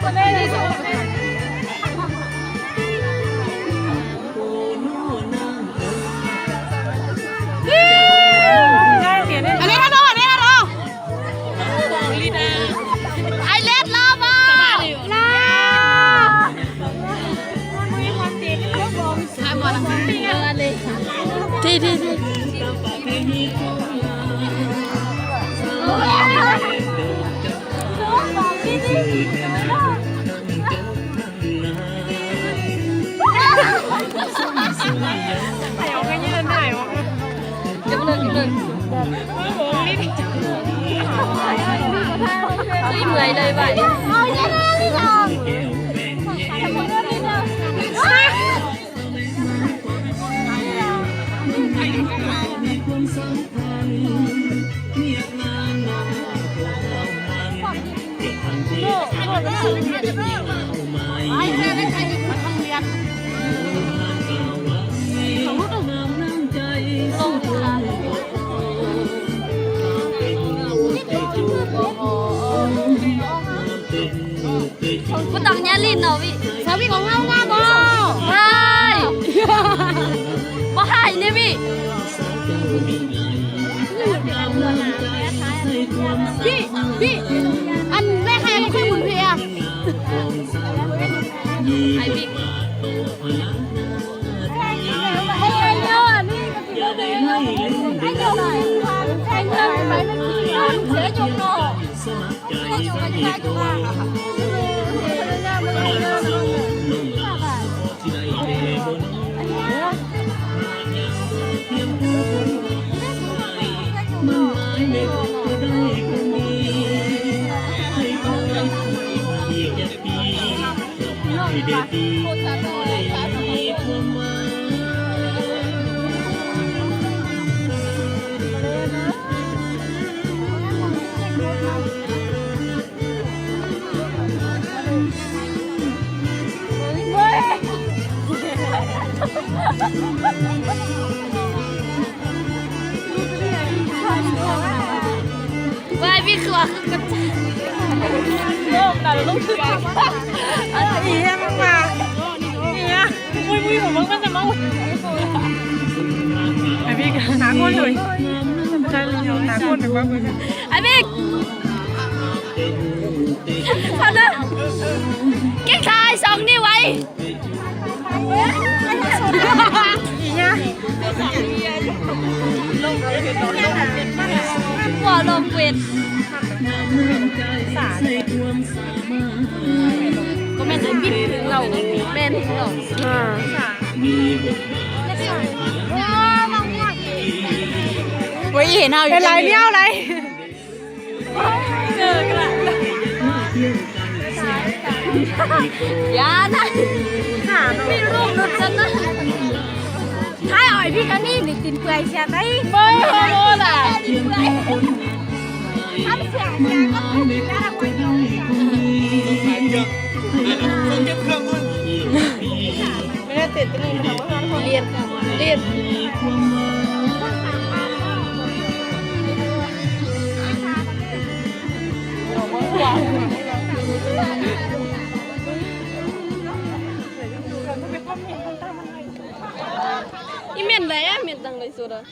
อันนี้ฮัลโหลอันนี้ฮัลโหลไอเล็ดรอบอ่ะลาที่เอาไปยืนไหนวะเก็บเลยรีบเลยเลยไปเอาเยอะเลยลองกูต้องแย่ลิ้นเนาะพี่สามีของเราง่ายบ่ใช่บ่ใช่เนี่ยพี่อันแม่ใครก็ขึ้นหมุนเพียไอ้บิ๊กให้เยอะนี่ก็จะได้ให้เยอะหน่อยให้เงินไปไม่กี่เสียจงเนาะให้อยู่กันได้ก็ว่าว่าพี่คือว่าคือกระจายโลกแต่ลูกคืออีแย่มากๆเนี่ยมุ้ยผมว่ามันจะมาไอ้พี่หาคนเลยใช่เลยหาคนแต่ว่าไอ้พี่ทำเลยเก่งชายสองนิ้วไว้อีเนี่ยหัวลมเวทก็แม่นเลยบิดถึงเราแม่นถึงเราไว้เห็นเอาเป็นไรเนี่ยอะไรเจอกันละยานะพี่ลูกหลุดจังนะถ้าอ่อยพี่กันนี่หรือกินเปลือยเสียได้ไม่โง่ล่ะทำเสียงแกก็ไม่ได้ไว้ไม่ได้ติดตัวนี้นะคะว่าเรียนอีเมนไหนอะเมนตังเลยสุดอะ